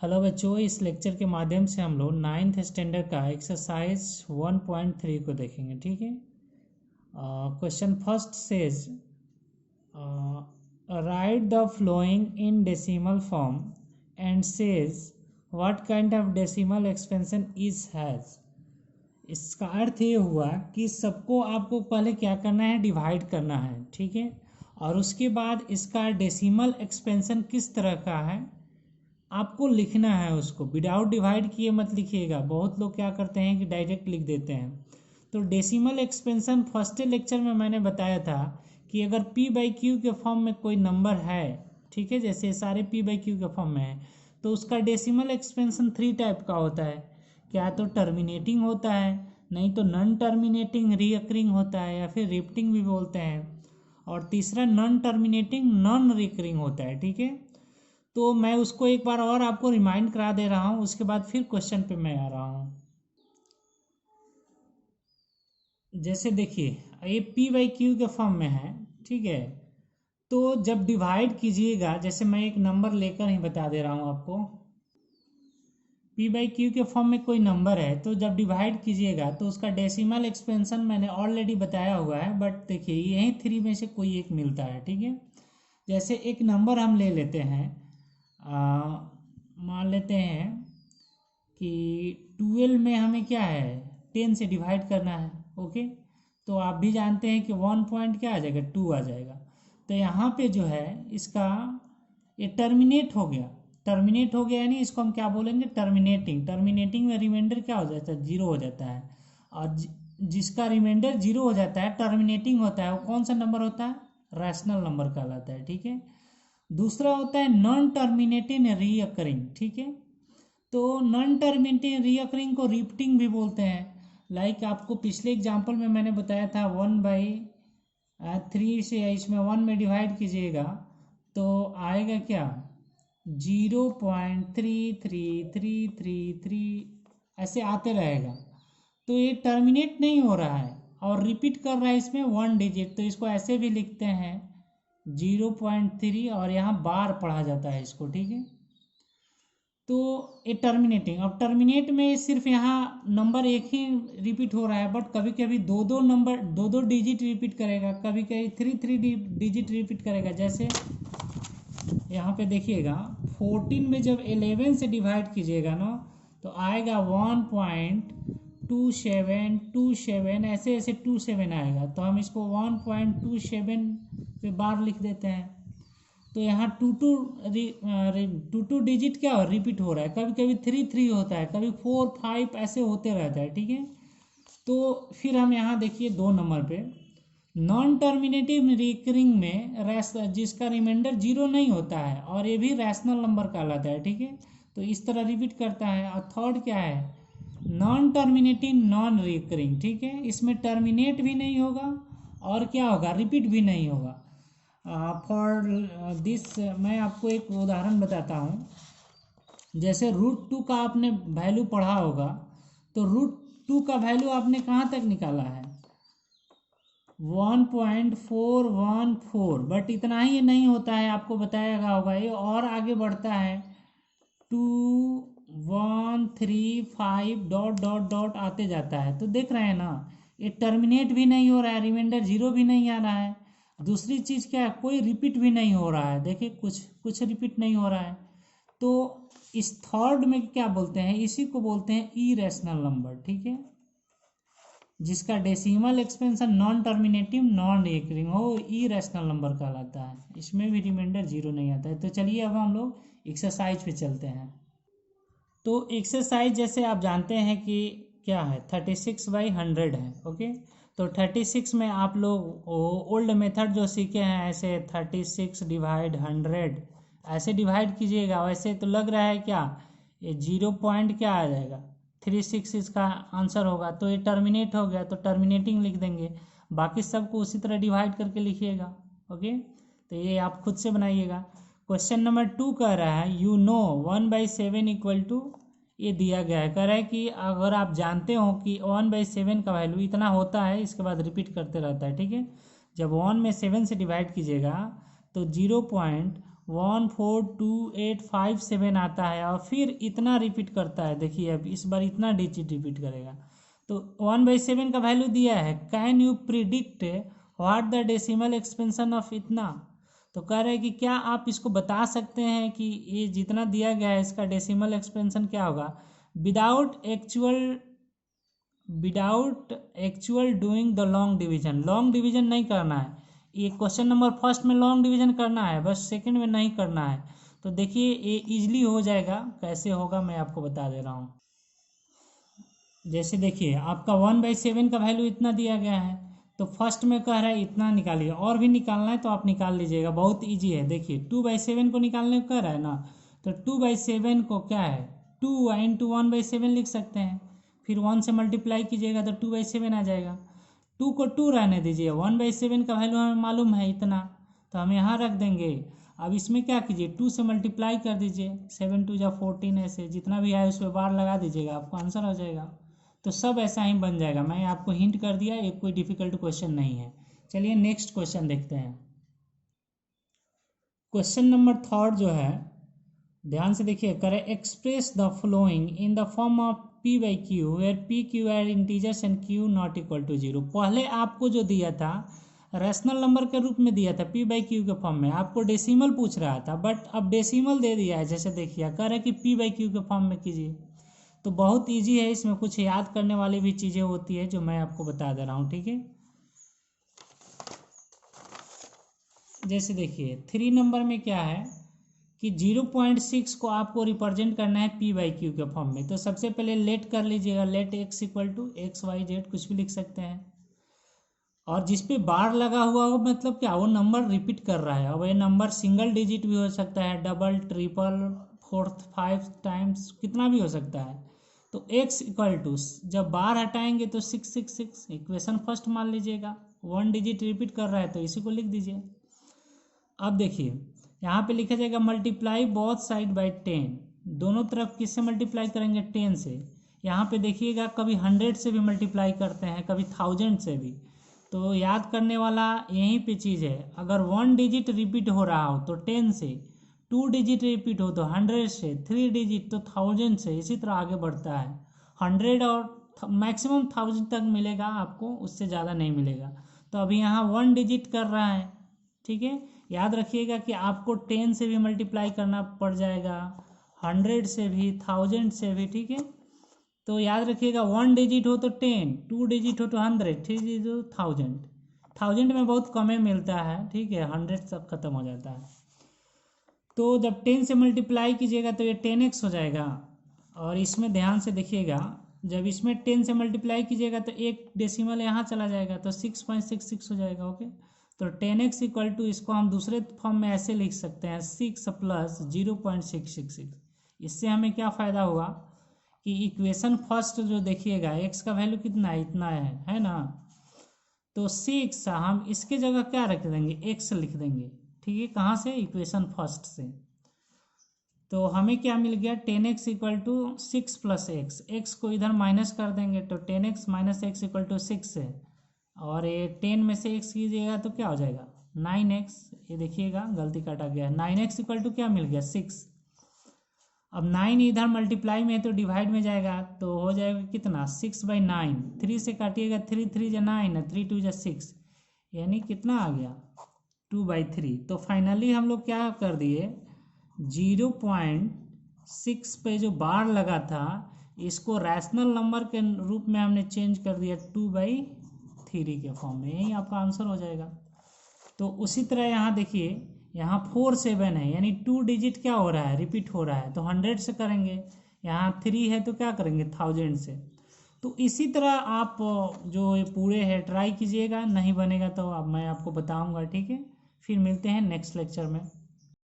Hello बच्चों, इस lecture के माध्यम से हम लोग 9th स्टैंडर्ड का एक्सरसाइज 1.3 को देखेंगे। ठीक है। Question first says write the following in decimal form and says what kind of decimal expansion is has. इसका अर्थ ये हुआ कि सबको आपको पहले क्या करना है, डिवाइड करना है। ठीक है। और उसके बाद इसका डेसिमल एक्सपेंशन किस तरह का है आपको लिखना है। उसको विदाउट डिवाइड किए मत लिखिएगा। बहुत लोग क्या करते हैं कि डायरेक्ट लिख देते हैं। तो डेसिमल एक्सपेंशन फर्स्ट लेक्चर में मैंने बताया था कि अगर p बाई क्यू के फॉर्म में कोई नंबर है, ठीक है, जैसे सारे p बाई क्यू के फॉर्म में है, तो उसका डेसिमल एक्सपेंशन 3 टाइप का होता है। क्या तो टर्मिनेटिंग होता है, नहीं तो नॉन टर्मिनेटिंग रीअकरिंग होता है, या फिर रिपीटिंग भी बोलते हैं, और तीसरा नॉन टर्मिनेटिंग नॉन रिकरिंग होता है। ठीक है। तो मैं उसको एक बार और आपको रिमाइंड करा दे रहा हूँ, उसके बाद फिर क्वेश्चन पे मैं आ रहा हूँ। जैसे देखिए, ये p बाई क्यू के फॉर्म में है। ठीक है। तो जब डिवाइड कीजिएगा, जैसे मैं एक नंबर लेकर ही बता दे रहा हूँ आपको, p बाई क्यू के फॉर्म में कोई नंबर है, तो जब डिवाइड कीजिएगा तो उसका डेसिमल एक्सपेंशन मैंने ऑलरेडी बताया हुआ है। बट देखिए, यही 3 में से कोई एक मिलता है। ठीक है। जैसे एक नंबर हम ले लेते हैं, मान लेते हैं कि 12 में हमें क्या है, 10 से डिवाइड करना है। ओके। तो आप भी जानते हैं कि 1 पॉइंट क्या आ जाएगा, 2 आ जाएगा। तो यहाँ पे जो है इसका ये टर्मिनेट हो गया। टर्मिनेट हो गया यानी इसको हम क्या बोलेंगे, टर्मिनेटिंग। टर्मिनेटिंग में रिमाइंडर क्या हो जाता है, 0 हो जाता है। और जिसका रिमाइंडर 0 हो जाता है, टर्मिनेटिंग होता है, वो कौन सा नंबर होता है, रैशनल नंबर कहलाता है। ठीक है। दूसरा होता है नॉन टर्मिनेटिंग रीअकरिंग। ठीक है। तो नॉन टर्मिनेटिंग रीअकरिंग को रिपीटिंग भी बोलते हैं। लाइक आपको पिछले एग्जांपल में मैंने बताया था 1/3 से इसमें 1 में डिवाइड कीजिएगा तो आएगा क्या, 0.3333 ऐसे आते रहेगा। तो ये टर्मिनेट नहीं हो रहा है और रिपीट कर रहा है इसमें 1 डिजिट, तो इसको ऐसे भी लिखते हैं 0.3, और यहाँ बार पढ़ा जाता है इसको। ठीक है। तो ये टर्मिनेटिंग। अब टर्मिनेट में सिर्फ यहाँ नंबर एक ही रिपीट हो रहा है, बट कभी कभी दो दो नंबर, दो दो डिजिट रिपीट करेगा, कभी कभी थ्री डिजिट रिपीट करेगा। जैसे यहाँ पे देखिएगा 14 में जब 11 से डिवाइड कीजिएगा ना, तो आएगा 1.2727, ऐसे ऐसे 27 आएगा। तो हम इसको 1.27 पे बार लिख देते हैं। तो यहाँ टू डिजिट क्या हो, रिपीट हो रहा है। कभी कभी 3 होता है, कभी 4 5 ऐसे होते रहता है। ठीक है। तो फिर हम यहाँ देखिए 2 नंबर पे नॉन टर्मिनेटिव रिकरिंग में जिसका रिमाइंडर 0 नहीं होता है, और ये भी रैशनल नंबर कहलाता है। ठीक है। तो इस तरह रिपीट करता है। और थर्ड क्या है, नॉन टर्मिनेटिंग नॉन रिकरिंग। ठीक है। इसमें टर्मिनेट भी नहीं होगा और क्या होगा, रिपीट भी नहीं होगा। फॉर दिस मैं आपको एक उदाहरण बताता हूँ। जैसे √2 का आपने वैल्यू पढ़ा होगा, तो √2 का वैल्यू आपने कहाँ तक निकाला है, 1.414। बट इतना ही ये नहीं होता है, आपको बताया गया होगा, ये और आगे बढ़ता है 2 1 3 5 डॉट डॉट डॉट आते जाता है। तो देख रहे हैं ना, ये टर्मिनेट भी नहीं हो रहा है, रिमाइंडर 0 भी नहीं आ रहा है। दूसरी चीज़ क्या है, कोई रिपीट भी नहीं हो रहा है। देखिए कुछ कुछ रिपीट नहीं हो रहा है। तो इस थर्ड में क्या बोलते हैं, इसी को बोलते हैं इरेशनल नंबर। ठीक है। जिसका decimal expansion non terminative non recurring हो, इरेशनल नंबर कहलाता है। इसमें भी रिमाइंडर 0 नहीं आता है। तो चलिए अब हम लोग एक्सरसाइज पे चलते हैं। तो एक्सरसाइज जैसे आप जानते हैं कि क्या है, 36/100 है। ओके। तो 36 में आप लोग ओल्ड मेथड जो सीखे हैं, ऐसे 36 डिवाइड 100 ऐसे डिवाइड कीजिएगा। वैसे तो लग रहा है क्या, ये 0 पॉइंट क्या आ जाएगा, 36 इसका आंसर होगा। तो ये टर्मिनेट हो गया, तो टर्मिनेटिंग लिख देंगे। बाकी सबको उसी तरह डिवाइड करके लिखिएगा। ओके। तो ये आप खुद से बनाइएगा। क्वेश्चन नंबर 2 कह रहा है 1/7 इक्वल टू, ये दिया गया है, कह रहा है कि अगर आप जानते हो कि 1/7 का वैल्यू इतना होता है, इसके बाद रिपीट करते रहता है। ठीक है। जब 1 में 7 से डिवाइड कीजिएगा तो 142857 आता है और फिर इतना रिपीट करता है। देखिए अब इस बार इतना डिजिट रिपीट करेगा। तो 1/7 का वैल्यू दिया है, can you predict what the decimal expansion of इतना। तो कह रहे हैं कि क्या आप इसको बता सकते हैं कि ये जितना दिया गया है इसका डेसिमल एक्सपेंशन क्या होगा, without actual doing the long division. Long division नहीं करना है, ये क्वेश्चन नंबर फर्स्ट में लॉन्ग डिवीजन करना है, बस सेकंड में नहीं करना है। तो देखिए ये इजली हो जाएगा, कैसे होगा मैं आपको बता दे रहा हूँ। जैसे देखिए आपका 1/7 का वैल्यू इतना दिया गया है, तो फर्स्ट में कह रहा है इतना निकालिए, और भी निकालना है तो आप निकाल लीजिएगा, बहुत ईजी है। देखिए 2/7 को निकालने को कह रहा है ना, तो 2/7 को क्या है 2 इंटू 1/7 लिख सकते हैं, फिर 1 से मल्टीप्लाई कीजिएगा तो 2/7 आ जाएगा। 2 को 2 रहने दीजिए, 1/7 का वैल्यू हमें मालूम है इतना, तो हम यहाँ रख देंगे। अब इसमें क्या कीजिए 2 से मल्टीप्लाई कर दीजिए, 7 2 जा 14, ऐसे जितना भी है उस पर बार लगा दीजिएगा, आपको आंसर आ जाएगा। तो सब ऐसा ही बन जाएगा, मैं आपको हिंट कर दिया, ये कोई डिफिकल्ट क्वेश्चन नहीं है। चलिए नेक्स्ट क्वेश्चन देखते हैं। क्वेश्चन नंबर थर्ड जो है, ध्यान से देखिए, करे express the following in the form of p by Q where p q are integers and q not equal to 0। पहले आपको जो दिया था रैशनल नंबर के रूप में दिया था p बाई क्यू के फॉर्म में, आपको डेसिमल पूछ रहा था, बट अब डेसिमल दे दिया है। जैसे देखिए कह रहा है कि p बाई क्यू के फॉर्म में कीजिए, तो बहुत इजी है, इसमें कुछ याद करने वाली भी चीज़ें होती है जो मैं आपको बता दे रहा हूँ, ठीक है। जैसे देखिए 3 नंबर में क्या है कि 0.6 को आपको रिप्रेजेंट करना है p बाई क्यू के फॉर्म में। तो सबसे पहले लेट कर लीजिएगा, let x equal to X Y Z कुछ भी लिख सकते हैं, और जिस पे बार लगा हुआ हो मतलब क्या वो नंबर रिपीट कर रहा है। अब ये नंबर सिंगल डिजिट भी हो सकता है, डबल ट्रिपल फोर्थ 5 टाइम्स कितना भी हो सकता है। तो x इक्वल टू जब बार हटाएंगे तो 666 इक्वेशन फर्स्ट मान लीजिएगा, 1 डिजिट रिपीट कर रहा है तो इसी को लिख दीजिए। अब देखिए यहाँ पे लिखा जाएगा मल्टीप्लाई बोथ साइड बाई 10, दोनों तरफ किससे मल्टीप्लाई करेंगे 10 से। यहाँ पे देखिएगा कभी 100 से भी मल्टीप्लाई करते हैं, कभी 1000 से भी। तो याद करने वाला यहीं पे चीज़ है, अगर 1 डिजिट रिपीट हो रहा हो तो 10 से, 2 डिजिट रिपीट हो तो 100 से, 3 डिजिट तो 1000 से, इसी तरह आगे बढ़ता है। 100 और मैक्सिमम 1000 तक मिलेगा आपको, उससे ज़्यादा नहीं मिलेगा। तो अभी यहाँ 1 डिजिट कर रहा है, ठीक है। याद रखिएगा कि आपको 10 से भी मल्टीप्लाई करना पड़ जाएगा, 100 से भी, 1000 से भी, ठीक है। तो याद रखिएगा 1 डिजिट हो तो 10, 2 डिजिट हो तो 100, 3 डिजिट हो 1000। 1000 में बहुत कम मिलता है, ठीक है, 100 तक खत्म हो जाता है। तो जब 10 से मल्टीप्लाई कीजिएगा तो ये 10x हो जाएगा। और इसमें ध्यान से देखिएगा, जब इसमें 10 से मल्टीप्लाई कीजिएगा तो एक डेसिमल यहाँ चला जाएगा, तो 6.66 हो जाएगा, ओके। तो 10x इक्वल टू, इसको हम दूसरे फॉर्म में ऐसे लिख सकते हैं 6 प्लस 0.666। इससे हमें क्या फ़ायदा होगा कि इक्वेशन फर्स्ट जो देखिएगा x का वैल्यू कितना है, इतना है ना। तो 6 हम इसके जगह क्या रख देंगे, x लिख देंगे, ठीक है। कहाँ से, इक्वेशन फर्स्ट से। तो हमें क्या मिल गया 10x equal to 6 plus x, x को इधर माइनस कर देंगे तो 10x minus x equal to 6 है, और ये 10 में से x कीजिएगा तो क्या हो जाएगा 9x। ये देखिएगा गलती काटा गया, 9x इक्वल टू क्या मिल गया 6। अब 9 इधर मल्टीप्लाई में है तो डिवाइड में जाएगा, तो हो जाएगा कितना 6/9, 3 से काटिएगा 3 3 जा 9, 3 2 जा 6, यानी कितना आ गया 2/3। तो फाइनली हम लोग क्या कर दिए, 0.6 पे जो बार लगा था इसको रैशनल नंबर के रूप में हमने चेंज कर दिया 2/3 के फॉर्म में, यही आपका आंसर हो जाएगा। तो उसी तरह यहाँ देखिए, यहाँ 4 7 है, यानी 2 डिजिट क्या हो रहा है, रिपीट हो रहा है, तो 100 से करेंगे। यहाँ 3 है तो क्या करेंगे 1000 से। तो इसी तरह आप जो ये पूरे है ट्राई कीजिएगा, नहीं बनेगा तो अब मैं आपको बताऊंगा, ठीक है। फिर मिलते हैं नेक्स्ट लेक्चर में।